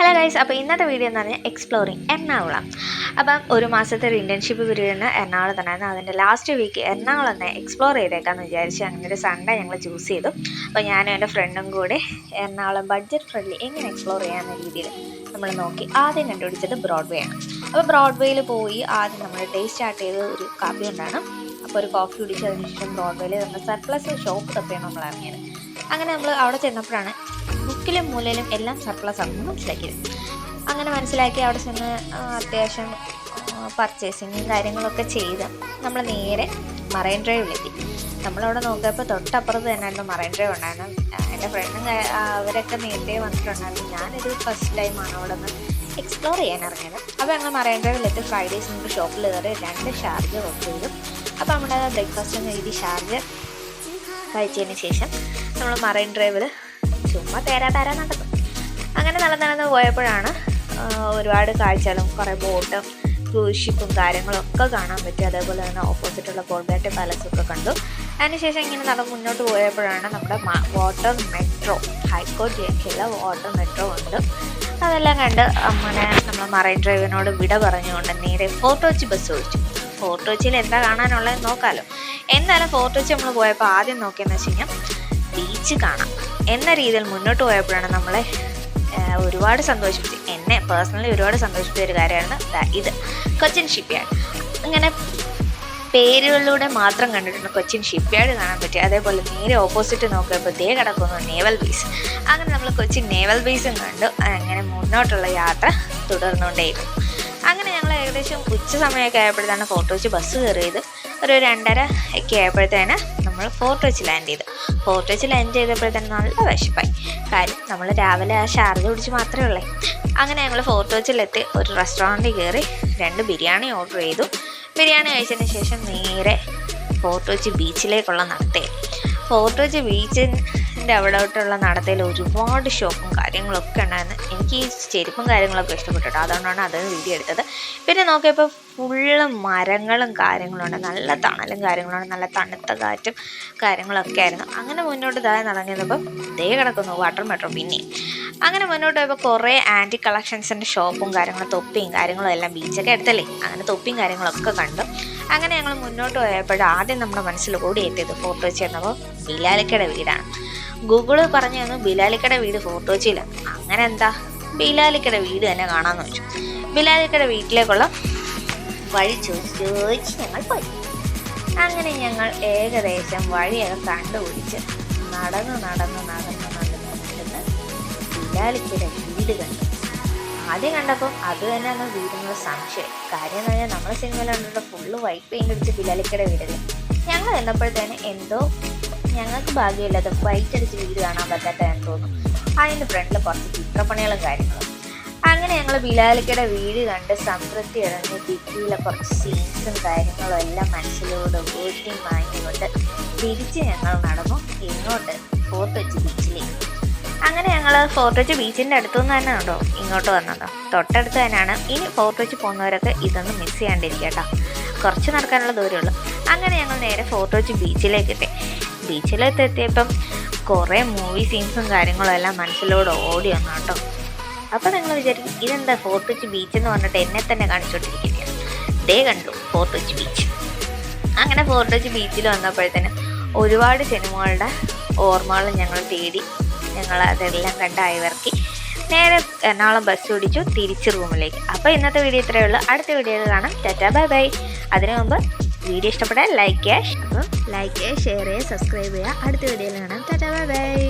Hello guys, അപ്പോൾ ഇന്നത്തെ video എന്ന് പറഞ്ഞാൽ എക്സ്പ്ലോറിങ് എറണാകുളം. അപ്പം ഒരു മാസത്തെ ഒരു ഇൻറ്റേൺഷിപ്പ് പീരീഡിന് എറണാകുളം തന്നെയായിരുന്നു. അതിൻ്റെ ലാസ്റ്റ് വീക്ക് എറണാകുളം തന്നെ എക്സ്പ്ലോർ ചെയ്തേക്കാമെന്ന് വിചാരിച്ചു. അങ്ങനെ ഒരു സൺഡേ ഞങ്ങൾ ചൂസ് ചെയ്തു. അപ്പോൾ ഞാനും എൻ്റെ ഫ്രണ്ടും കൂടെ എറണാകുളം ബഡ്ജറ്റ് ഫ്രണ്ട്ലി എങ്ങനെ എക്സ്പ്ലോർ ചെയ്യാമെന്ന രീതിയിൽ നമ്മൾ നോക്കി. ആദ്യം കണ്ടുപിടിച്ചത് ബ്രോഡ്വേ ആണ്. അപ്പോൾ ബ്രോഡ്വേയിൽ പോയി ആദ്യം നമ്മൾ ഡേ സ്റ്റാർട്ട് ചെയ്ത് ഒരു കാപ്പി കൊണ്ടാണ്. അപ്പോൾ ഒരു കോഫി കുടിച്ചതിന് ശേഷം ബ്രോഡ്വേയിൽ നമ്മൾ സർപ്ലസ് ഷോപ്പ് തപ്പിയാണ് നമ്മൾ ഇറങ്ങിയത്. അങ്ങനെ നമ്മൾ അവിടെ ചെന്നപ്പോഴാണ് മുക്കിലും മൂലയിലും എല്ലാം സർപ്ലസ് ആണെന്ന് മനസ്സിലാക്കിയത്. അങ്ങനെ മനസ്സിലാക്കി അവിടെ ചെന്ന് അത്യാവശ്യം പർച്ചേസിങ്ങും കാര്യങ്ങളൊക്കെ ചെയ്ത് നമ്മൾ നേരെ മറൈൻ ഡ്രൈവിലെത്തി. നമ്മളവിടെ നോക്കിയപ്പോൾ തൊട്ടപ്പുറത്ത് തന്നെയായിരുന്നു മറൈൻ ഡ്രൈവ് ഉണ്ടായിരുന്നു. എൻ്റെ ഫ്രണ്ടും അവരൊക്കെ നേരത്തെ വന്നിട്ടുണ്ടായിരുന്നു. ഞാനൊരു ഫസ്റ്റ് ടൈമാണ് അവിടെ നിന്ന് എക്സ്പ്ലോർ ചെയ്യാൻ ഇറങ്ങിയത്. അപ്പോൾ ഞങ്ങൾ മറൈൻ ഡ്രൈവിലെത്തി. ഫ്രൈഡേസ് നമുക്ക് ഷോപ്പിൽ കയറി 2 ഷാർജ ഓർഡർ ചെയ്തു. അപ്പോൾ നമ്മുടെ ബ്രേക്ക്ഫാസ്റ്റ് എന്ന് എഴുതി ഷാർജ കഴിച്ചതിന് ശേഷം നമ്മൾ മറൈൻ ഡ്രൈവിൽ ചുമ്മാ തേരാ നടക്കും. അങ്ങനെ നടന്ന് പോയപ്പോഴാണ് ഒരുപാട് കാഴ്ചകളും കുറേ ബോട്ടും ക്രൂസ് ഷിപ്പും കാര്യങ്ങളൊക്കെ കാണാൻ പറ്റി. അതേപോലെ തന്നെ ഓപ്പോസിറ്റുള്ള ബോൾഗാട്ടെ പാലസൊക്കെ കണ്ടു. അതിനുശേഷം ഇങ്ങനെ നടന്ന് മുന്നോട്ട് പോയപ്പോഴാണ് നമ്മുടെ വാട്ടർ മെട്രോ, ഹൈക്കോർട്ട് ജംഗ്ഷനിലെ വാട്ടർ മെട്രോ ഉണ്ട്. അതെല്ലാം കണ്ട് അങ്ങനെ നമ്മൾ മറൈൻ ഡ്രൈവിനോട് വിട പറഞ്ഞുകൊണ്ട് നേരെ ഫോർട്ട് കൊച്ചി ബസ് ഓടിച്ചു. ഫോർട്ട് കൊച്ചിയിൽ എന്താ കാണാനുള്ളത് നോക്കാമല്ലോ. എന്തായാലും ഫോർട്ട് കൊച്ചി നമ്മൾ പോയപ്പോൾ ആദ്യം നോക്കിയെന്ന് വെച്ച് കഴിഞ്ഞാൽ ബീച്ച് കാണാം എന്ന രീതിയിൽ മുന്നോട്ട് പോയപ്പോഴാണ് നമ്മളെ ഒരുപാട് സന്തോഷിപ്പിച്ച്, എന്നെ പേഴ്സണലി ഒരുപാട് സന്തോഷിപ്പിച്ച ഒരു കാര്യമാണ് ഇത് കൊച്ചിൻ ഷിപ്പ്യാർഡ്. അങ്ങനെ പേരുകളിലൂടെ മാത്രം കണ്ടിട്ടുണ്ട് കൊച്ചിൻ ഷിപ്പ്യാർഡ് കാണാൻ പറ്റി. അതേപോലെ നേരെ ഓപ്പോസിറ്റ് നോക്കിയപ്പോൾ ദേ കിടക്കുന്നു നേവൽ ബേസ്. അങ്ങനെ നമ്മൾ കൊച്ചിൻ നേവൽ ബേസും കണ്ടു. അങ്ങനെ മുന്നോട്ടുള്ള യാത്ര തുടർന്നുകൊണ്ടേയിരുന്നു. അങ്ങനെ ഞങ്ങൾ ഏകദേശം ഉച്ച സമയമൊക്കെ ആയപ്പോഴത്തേന് ഫോർട്ട് കൊച്ചി ബസ് കയറിയത്. ഒരു 2:30 ഒക്കെ ആയപ്പോഴത്തേന് നമ്മൾ ഫോർട്ട് കൊച്ചി ലാൻഡ് ചെയ്തു. ഫോർട്ട് കൊച്ചി ലാൻഡ് ചെയ്തപ്പോഴത്തേന് നല്ല വിശപ്പായി. കാര്യം നമ്മൾ രാവിലെ ആ ഷാർജ കുടിച്ച് മാത്രമേ ഉള്ളേ. അങ്ങനെ ഞങ്ങൾ ഫോർട്ട് കൊച്ചിയിലെത്തി ഒരു റെസ്റ്റോറൻറ്റിൽ കയറി 2 ബിരിയാണി ഓർഡർ ചെയ്തു. ബിരിയാണി കഴിച്ചതിന് ശേഷം നേരെ ഫോർട്ട് കൊച്ചി ബീച്ചിലേക്കുള്ള നടത്തേ. ഫോർട്ട് കൊച്ചി ബീച്ചിൻ്റെ അവിടോട്ടുള്ള നടത്തയിൽ ഒരുപാട് ഷോപ്പും കാര്യങ്ങളൊക്കെ ഉണ്ടായിരുന്നു. എനിക്ക് ഈ ചെരുപ്പും കാര്യങ്ങളൊക്കെ ഇഷ്ടപ്പെട്ടു. അതുകൊണ്ടാണ് അത് വീഡിയോ എടുത്തത്. പിന്നെ നോക്കിയപ്പോൾ ഫുള്ള് മരങ്ങളും കാര്യങ്ങളുണ്ട്, നല്ല തണലും കാര്യങ്ങളുണ്ട്, നല്ല തണുത്ത കാറ്റും കാര്യങ്ങളൊക്കെ ആയിരുന്നു. അങ്ങനെ മുന്നോട്ട് ഇതായി നടങ്ങിയപ്പോൾ ദേ കിടക്കുന്നു വാട്ടർ മെട്രോ. പിന്നെ അങ്ങനെ മുന്നോട്ട് പോയപ്പോൾ കുറേ ആൻറ്റി കളക്ഷൻസിൻ്റെ ഷോപ്പും കാര്യങ്ങളും തൊപ്പിയും കാര്യങ്ങളും എല്ലാം ബീച്ചൊക്കെ എടുത്തല്ലേ. അങ്ങനെ തൊപ്പിയും കാര്യങ്ങളൊക്കെ കണ്ടു. അങ്ങനെ ഞങ്ങൾ മുന്നോട്ട് പോയപ്പോൾ ആദ്യം നമ്മുടെ മനസ്സിൽ ഓടിയെത്തിയത് ഫോർട്ട് കൊച്ചി എന്നപ്പോൾ ബിലാലിക്കയുടെ വീടാണ്. ഗൂഗിള് പറഞ്ഞു തന്നു ബിലാലിക്കയുടെ വീട് ഫോർട്ട് കൊച്ചിയിലാണ്. അങ്ങനെ എന്താ ബിലാലിക്കയുടെ വീട് തന്നെ കാണാമെന്ന് വെച്ചു. ബിലാലിക്കയുടെ വീട്ടിലേക്കുള്ള വഴി ചോദിച്ച് ഞങ്ങൾ പോയി. അങ്ങനെ ഞങ്ങൾ ഏകദേശം വഴിയൊക്കെ കണ്ടുപിടിച്ച് നടന്ന് ബിലാലിക്കയുടെ വീട് കണ്ടു. ആദ്യം കണ്ടപ്പം അത് തന്നെ അന്ന് വീടിനുള്ള സംശയം. കാര്യം എന്ന് പറഞ്ഞാൽ നമ്മളെ സിനിമയിൽ കണ്ടിട്ട് ഫുള്ള് വൈറ്റ് പെയിൻ്റ് അടിച്ച് ബിലാലിക്കയുടെ വീടല്ലേ. ഞങ്ങൾ എന്നപ്പോഴത്തേന് എന്തോ ഞങ്ങൾക്ക് ഭാഗ്യമില്ലാതെ വൈറ്റ് അടിച്ച് വീട് കാണാൻ പറ്റാത്തതെന്ന് തോന്നുന്നു. അതിൻ്റെ ഫ്രണ്ടിൽ കുറച്ച് ചിത്രപ്പണികളും കാര്യങ്ങളും. അങ്ങനെ ഞങ്ങൾ ബിലാലിക്കയുടെ വീട് കണ്ട് സംതൃപ്തി ഇറങ്ങി ഡിഗ്രിയിലെ കുറച്ച് സീൻസും കാര്യങ്ങളും എല്ലാം മനസ്സിലൂടെ ഓടി മാങ്ങിക്കൊണ്ട് തിരിച്ച് ഞങ്ങൾ നടന്നു ഇങ്ങോട്ട് ഫോർട്ട് കൊച്ചി ബീച്ചിലേക്ക്. അങ്ങനെ ഞങ്ങൾ ഫോർട്ട് കൊച്ചി ബീച്ചിൻ്റെ അടുത്തുനിന്ന് തന്നെ ഉണ്ടോ ഇങ്ങോട്ട് വന്നത്, തൊട്ടടുത്ത് തന്നെയാണ്. ഇനി ഫോർട്ട് കൊച്ചി പോകുന്നവരൊക്കെ ഇതൊന്നും മിസ് ചെയ്യാണ്ടിരിക്കുക കേട്ടോ, കുറച്ച് നടക്കാനുള്ള ദൂരമുള്ളൂ. അങ്ങനെ ഞങ്ങൾ നേരെ ഫോർട്ട് കൊച്ചി ബീച്ചിലേക്ക് എത്തി. ബീച്ചിലെത്തിയപ്പം കുറേ മൂവി സീൻസും കാര്യങ്ങളും എല്ലാം മനസ്സിലൂടെ ഓടി വന്നു കേട്ടോ. അപ്പോൾ നിങ്ങൾ വിചാരിക്കും ഇതെന്താ ഫോർട്ട് കൊച്ചി ബീച്ച് എന്ന് പറഞ്ഞിട്ട് എന്നെ തന്നെ കാണിച്ചുകൊണ്ടിരിക്കുകയാണ്. ദേ കണ്ടു ഫോർട്ട് കൊച്ചി ബീച്ച്. അങ്ങനെ ഫോർട്ട് കൊച്ചി ബീച്ചിൽ വന്നപ്പോഴത്തേന് ഒരുപാട് സിനിമകളുടെ ഓർമ്മകൾ ഞങ്ങൾ തേടി. ഞങ്ങൾ അതെല്ലാം കണ്ടായിവർക്കി നേരെ എറണാകുളം ബസ് ഓടിച്ചു തിരിച്ച് റൂമിലേക്ക്. അപ്പോൾ ഇന്നത്തെ വീഡിയോ ഇത്രയേ ഉള്ളൂ. അടുത്ത വീഡിയോയിൽ കാണാം. Tata bye bye. അതിനു മുമ്പ് വീഡിയോ ഇഷ്ടപ്പെട്ടാൽ ലൈക്ക് ചെയ്യുക, ഷെയർ ചെയ്യുക, സബ്സ്ക്രൈബ് ചെയ്യുക. അടുത്ത വീഡിയോയിൽ കാണാം. Tata bye bye.